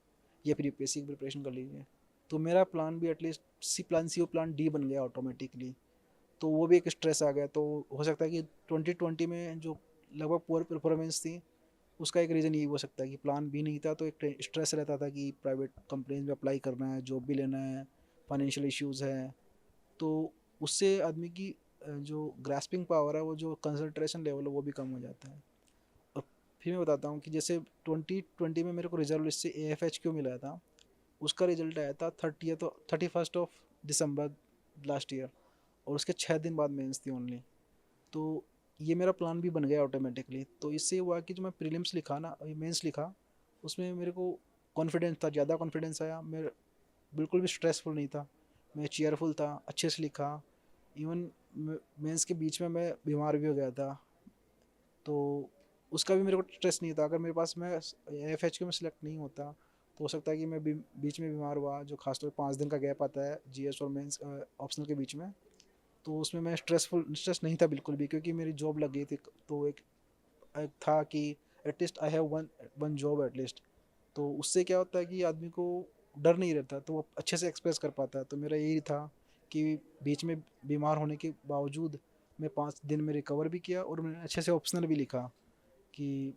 Speaker 1: या फिर यूपीएससी की प्रिपरेशन कर लीजिए। तो मेरा प्लान भी एटलीस्ट सी ओ प्लान डी बन गया ऑटोमेटिकली। तो वो भी एक स्ट्रेस आ गया। तो हो सकता है कि 2020 में जो लगभग पुअर परफॉर्मेंस थी, उसका एक रीज़न ये हो सकता है कि प्लान बी नहीं था। तो एक स्ट्रेस रहता था कि प्राइवेट कंपनीज में अप्लाई करना है, जॉब भी लेना है, फाइनेंशियल इश्यूज़ है। तो उससे आदमी की जो ग्रास्पिंग पावर है, वो जो कंसंट्रेशन लेवल है, वो भी कम हो जाता है। और फिर मैं बताता हूँ कि जैसे 2020 में मेरे को रिजल्ट लिस्ट से AFHQ मिला था। उसका रिजल्ट आया था 31 दिसंबर लास्ट ईयर, और उसके 6 दिन बाद मेंस थी ओनली। तो ये मेरा प्लान भी बन गया ऑटोमेटिकली। तो इससे हुआ कि जो मैं प्रीलिम्स लिखा ना, मेंस लिखा, उसमें मेरे को कॉन्फिडेंस था, ज़्यादा कॉन्फिडेंस आया। मैं बिल्कुल भी स्ट्रेसफुल नहीं था, मैं चेयरफुल था, अच्छे से लिखा। इवन मेंस के बीच में मैं बीमार भी हो गया था, तो उसका भी मेरे को स्ट्रेस नहीं था। अगर मेरे पास मैं AFHQ में सिलेक्ट नहीं होता तो हो सकता है कि मैं बीच में बीमार हुआ, जो खासतौर पर 5 दिन का गैप आता है GS और मेंस ऑप्शनल के बीच में। तो उसमें मैं स्ट्रेस नहीं था बिल्कुल भी, क्योंकि मेरी जॉब लग गई थी। तो एक था कि at least I have one one job at least. तो उससे क्या होता है कि आदमी को डर नहीं रहता, तो वो अच्छे से एक्सप्रेस कर पाता है। तो मेरा यही था कि बीच में बीमार होने के बावजूद मैं 5 दिन में रिकवर भी किया, और मैंने अच्छे से ऑप्शनल भी लिखा। कि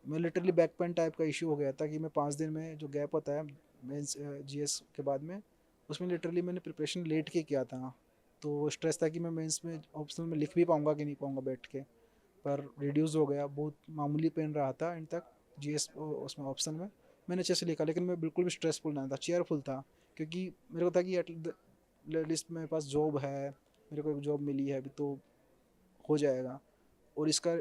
Speaker 1: मैं लिटरली बैक पेन टाइप का इशू हो गया था, कि मैं 5 दिन में जो गैप होता है मेंस GS के बाद में, उसमें लिटरली मैंने प्रिपरेशन लेट के किया था। तो वो स्ट्रेस था कि मैं मेंस में ऑप्शनल में लिख भी पाऊँगा कि नहीं पाऊँगा बैठ के। पर रिड्यूस हो गया, बहुत मामूली पेन रहा था एंड तक GS उसमें ऑप्शन में। मैंने अच्छे से लिखा, लेकिन मैं बिल्कुल भी स्ट्रेसफुल नहीं था, चेयरफुल था। क्योंकि मेरे को था कि एटलीस्ट मेरे पास जॉब है, मेरे को एक जॉब मिली है अभी, तो हो जाएगा। और इसका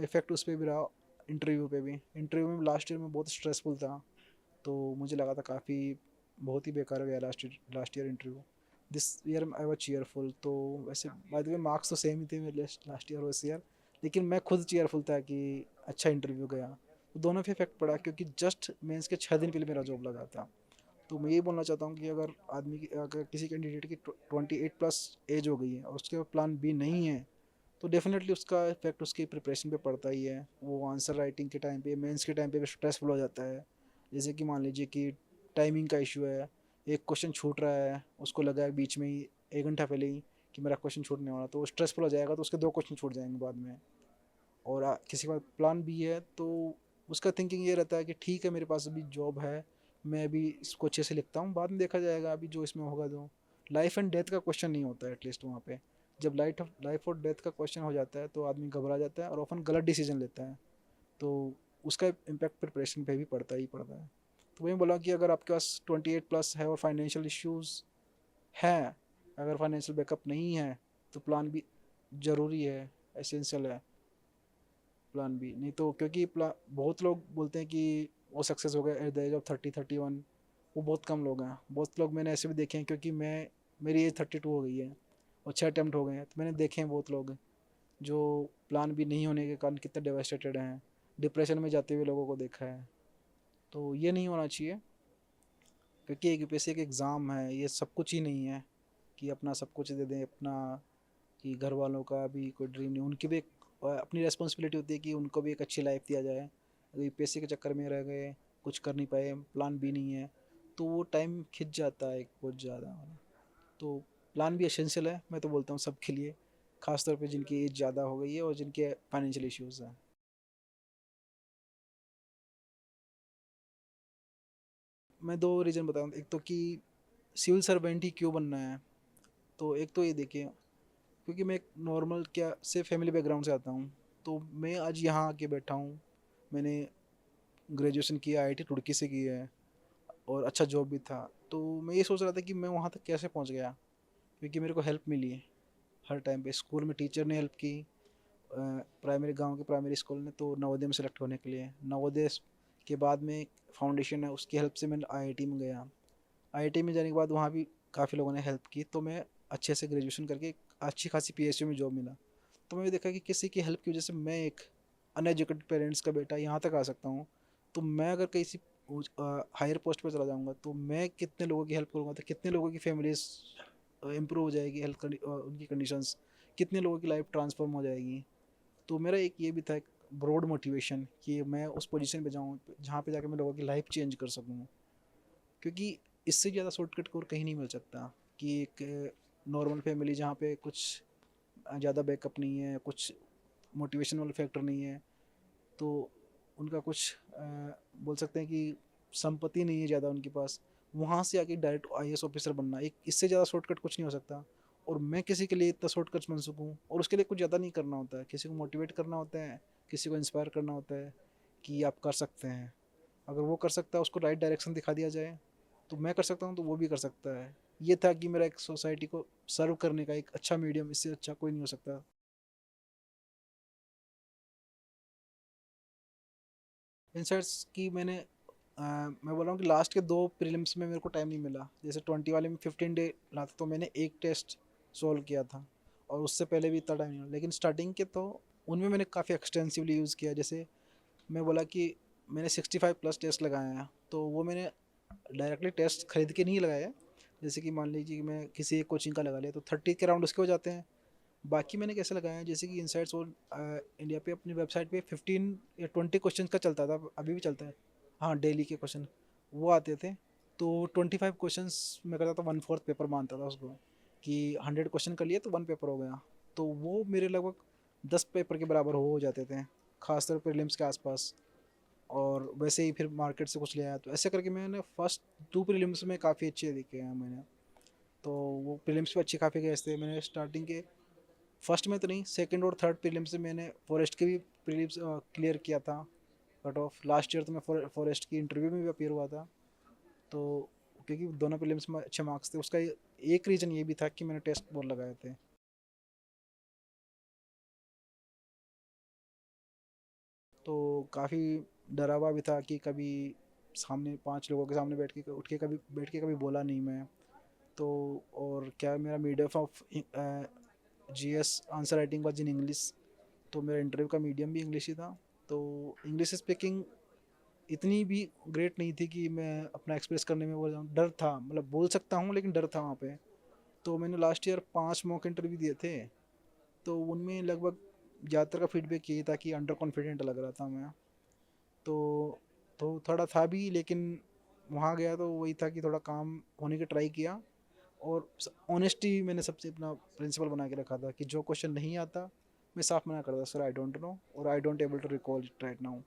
Speaker 1: इफेक्ट उस पर भी रहा, इंटरव्यू पे भी। इंटरव्यू में लास्ट ईयर में बहुत स्ट्रेसफुल था, तो मुझे लगा था काफ़ी बहुत ही बेकार गया last year interview. This year I was cheerful. तो वैसे बाय द वे मार्क्स तो सेम ही थे मेरे लास्ट ईयर और इस ईयर, लेकिन मैं खुद चीयरफुल था कि अच्छा इंटरव्यू गया। तो दोनों पे इफेक्ट पड़ा, क्योंकि जस्ट मेंस के 6 दिन पहले मेरा जॉब लगा था। तो मैं ये बोलना चाहता हूँ कि अगर अगर किसी कैंडिडेट की 28+ एज हो गई है और उसके प्लान बी नहीं है, तो डेफिनेटली उसका इफेक्ट उसकी प्रिपरेशन पे पड़ता ही है। वो आंसर राइटिंग के टाइम पे, मेंस के टाइम पे स्ट्रेसफुल हो जाता है। जैसे कि मान लीजिए कि टाइमिंग का इशू है, एक क्वेश्चन छूट रहा है, उसको लगा है बीच में ही 1 घंटा पहले ही कि मेरा क्वेश्चन छूटने वाला, तो वो स्ट्रेसफुल हो जाएगा, तो उसके 2 क्वेश्चन छूट जाएंगे बाद में। और किसी के पास प्लान बी है तो उसका थिंकिंग ये रहता है कि ठीक है, मेरे पास अभी जॉब है, मैं अभी इसको अच्छे से लिखता हूँ, बाद में देखा जाएगा, अभी जो इसमें होगा। तो लाइफ एंड डेथ का क्वेश्चन नहीं होता है एटलीस्ट वहाँ पे। जब लाइफ और डेथ का क्वेश्चन हो जाता है तो आदमी घबरा जाता है और ऑफन गलत डिसीजन लेता है। तो उसका इम्पैक्ट प्रिपरेशन पे भी पड़ता ही पड़ता है। तो वही बोला कि अगर आपके पास 28+ है और फाइनेंशियल इश्यूज हैं, अगर फाइनेंशियल बैकअप नहीं है, तो प्लान भी ज़रूरी है, एसेंशियल है प्लान बी। नहीं तो क्योंकि बहुत लोग बोलते हैं कि वो सक्सेस हो गए एट द एज ऑफ 30-31। वो बहुत कम लोग हैं। बहुत लोग मैंने ऐसे भी देखे हैं, क्योंकि मेरी एज 32 हो गई है और 6 अटैम्प्ट हो गए हैं, तो मैंने देखे हैं बहुत लोग जो प्लान बी नहीं होने के कारण कितने डेवास्टेटेड हैं, डिप्रेशन में जाते हुए लोगों को देखा है। तो ये नहीं होना चाहिए, क्योंकि एक यूपीएससी एक एग्ज़ाम है, ये सब कुछ ही नहीं है कि अपना सब कुछ दे दें अपना। कि घर वालों का भी कोई ड्रीम नहीं, उनकी भी एक अपनी रिस्पॉन्सिबिलिटी होती है कि उनको भी एक अच्छी लाइफ दिया जाए। अगर यूपीएससी के चक्कर में रह गए, कुछ कर नहीं पाए, प्लान भी नहीं है, तो वो टाइम खिंच जाता है बहुत ज़्यादा। तो प्लान भी एसेंशियल है, मैं तो बोलता हूँ सबके लिए। ख़ास तौर पे जिनकी एज ज़्यादा हो गई है और जिनके फाइनेंशियल इश्यूज़ हैं। मैं 2 रीज़न बताऊँ, एक तो कि सिविल सर्वेंट ही क्यों बनना है। तो एक तो ये देखिए, क्योंकि मैं एक नॉर्मल क्या से फैमिली बैकग्राउंड से आता हूँ, तो मैं आज यहाँ आके बैठा हूँ। मैंने ग्रेजुएशन किया आईआईटी रुड़की से किया है और अच्छा जॉब भी था। तो मैं ये सोच रहा था कि मैं वहाँ तक कैसे पहुँच गया, क्योंकि मेरे को हेल्प मिली है हर टाइम पे। स्कूल में टीचर ने हेल्प की, प्राइमरी गांव के प्राइमरी स्कूल ने तो नवोदय में सेलेक्ट होने के लिए, नवोदय के बाद में फाउंडेशन है उसकी हेल्प से मैं आईआईटी में गया। आईआईटी में जाने के बाद वहाँ भी काफ़ी लोगों ने हेल्प की, तो मैं अच्छे से ग्रेजुएशन करके अच्छी खासी पीएचयू में जॉब मिला। तो मैंने देखा कि किसी की हेल्प की वजह से मैं एक अनएजुकेटेड पेरेंट्स का बेटा यहाँ तक आ सकता हूँ। तो मैं अगर किसी हायर पोस्ट पर चला जाऊँगा तो मैं कितने लोगों की हेल्प करूँगा, तो कितने लोगों की फैमिलीज इम्प्रूव हो जाएगी, हेल्थ उनकी कंडीशंस, कितने लोगों की लाइफ ट्रांसफॉर्म हो जाएगी। तो मेरा एक ये भी था, एक ब्रॉड मोटिवेशन, कि मैं उस पोजीशन पे जाऊँ जहाँ पे जाके मैं लोगों की लाइफ चेंज कर सकूँ। क्योंकि इससे ज़्यादा शॉर्टकट कोर कहीं नहीं मिल सकता, कि एक नॉर्मल फैमिली जहाँ पे कुछ ज़्यादा बैकअप नहीं है, कुछ मोटिवेशन वाला फैक्टर नहीं है, तो उनका कुछ बोल सकते हैं कि संपत्ति नहीं है ज़्यादा उनके पास, वहाँ से आके डायरेक्ट आईएएस ऑफिसर बनना, एक इससे ज़्यादा शॉर्टकट कुछ नहीं हो सकता। और मैं किसी के लिए इतना शॉर्टकट बन सकूँ, और उसके लिए कुछ ज़्यादा नहीं करना होता है, किसी को मोटिवेट करना होता है, किसी को इंस्पायर करना होता है कि आप कर सकते हैं। अगर वो कर सकता है, उसको राइट डायरेक्शन दिखा दिया जाए, तो मैं कर सकता हूँ तो वो भी कर सकता है। ये था कि मेरा एक सोसाइटी को सर्व करने का एक अच्छा मीडियम, इससे अच्छा कोई नहीं हो सकता। इंसाइट्स की मैं बोल रहा हूँ कि लास्ट के 2 प्रीलिम्स में मेरे को टाइम नहीं मिला। जैसे 20 वाले में 15 डे रहा था, तो मैंने एक टेस्ट सॉल्व किया था, और उससे पहले भी इतना टाइम नहीं मिला। लेकिन स्टार्टिंग के तो उनमें मैंने काफ़ी एक्सटेंसिवली यूज़ किया। जैसे मैं बोला कि मैंने 65 प्लस टेस्ट लगाए हैं, तो वो मैंने डायरेक्टली टेस्ट खरीद के नहीं लगाया है। जैसे कि मान लीजिए कि मैं किसी एक कोचिंग का लगा लिया, तो 30 के राउंड उसके हो जाते हैं। बाकी मैंने कैसे लगाया है, जैसे कि इनसाइट्स और इंडिया पे अपनी वेबसाइट पे 15 या 20 क्वेश्चन का चलता था, अभी भी चलता है। हाँ, डेली के क्वेश्चन वो आते थे। तो 25 क्वेश्चंस मैं करता था, 1/4 पेपर मानता था उसको, कि 100 क्वेश्चन कर लिए तो 1 पेपर हो गया। तो वो मेरे लगभग 10 पेपर के बराबर हो जाते थे, खासतौर पर प्रीलिम्स के आसपास। और वैसे ही फिर मार्केट से कुछ ले आया, तो ऐसे करके मैंने फर्स्ट 2 प्रीलिम्स में काफ़ी अच्छे लिखे हैं मैंने। तो वो प्रीलिम्स भी अच्छे काफ़ी गए थे। मैंने स्टार्टिंग के फर्स्ट में तो नहीं, सेकंड और थर्ड प्रीलिम्स से मैंने फॉरेस्ट के भी प्रीलिम्स क्लियर किया था, कट ऑफ। लास्ट ईयर तो मैं फॉरेस्ट की इंटरव्यू में भी अपीयर हुआ था। तो क्योंकि दोनों प्रीलिम्स में अच्छे मार्क्स थे, उसका एक रीज़न ये भी था कि मैंने टेस्ट बहुत लगाए थे। तो काफ़ी डरा हुआ भी था कि कभी सामने 5 लोगों के सामने बैठ के उठ के कभी बैठ के कभी बोला नहीं मैं। तो और क्या, मेरा medium of GS answer writing was in English, तो मेरा इंटरव्यू का मीडियम भी इंग्लिश ही था। तो इंग्लिश स्पीकिंग इतनी भी ग्रेट नहीं थी कि मैं अपना एक्सप्रेस करने में वो डर था, मतलब बोल सकता हूँ लेकिन डर था वहाँ पे। तो मैंने लास्ट ईयर 5 मॉक इंटरव्यू दिए थे, तो उनमें लगभग ज़्यादातर का फीडबैक ये था कि अंडर कॉन्फिडेंट लग रहा था मैं। तो थोड़ा था भी, लेकिन वहाँ गया तो वही था कि थोड़ा काम होने की ट्राई किया। और ऑनेस्टी मैंने सबसे अपना प्रिंसिपल बना के रखा था, कि जो क्वेश्चन नहीं आता मैं साफ मना करता, सर आई डोंट नो, और I don't able to recall it right now.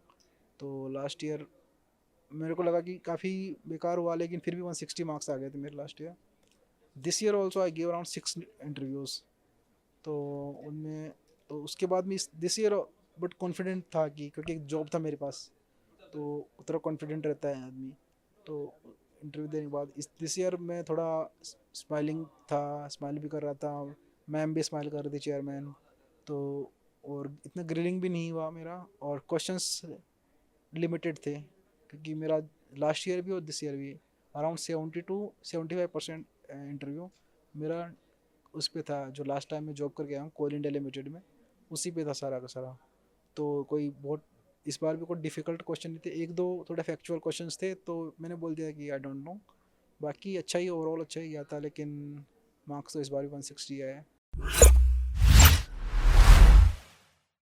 Speaker 1: तो लास्ट ईयर मेरे को लगा कि काफ़ी बेकार हुआ, लेकिन फिर भी 160 मार्क्स आ गए थे मेरे last year. This year also I give around 6 interviews. तो उनमें, तो उसके बाद भी दिस ईयर बट कॉन्फिडेंट था, कि क्योंकि एक जॉब था मेरे पास, तो उतना कॉन्फिडेंट रहता है आदमी। तो इंटरव्यू देने के बाद इस दिस ईयर मैं थोड़ा स्माइलिंग था, स्माइल भी कर रहा था, मैम भी स्माइल कर रही थी, चेयरमैन। तो और इतना ग्रिलिंग भी नहीं हुआ मेरा, और क्वेश्चंस लिमिटेड थे, क्योंकि मेरा लास्ट ईयर भी और दिस ईयर भी अराउंड 70 to 75% इंटरव्यू मेरा उस पे था, जो लास्ट टाइम मैं जॉब करके आया हूँ कोल इंडिया लिमिटेड में, उसी पे था सारा का सारा। तो कोई बहुत इस बार भी कोई डिफ़िकल्ट क्वेश्चन नहीं थे, एक दो थोड़े फैक्चुअल क्वेश्चंस थे, तो मैंने बोल दिया कि आई डोंट नो। बाकी अच्छा ही, ओवरऑल अच्छा ही गया था, लेकिन मार्क्स तो इस बार भी 160 आया है।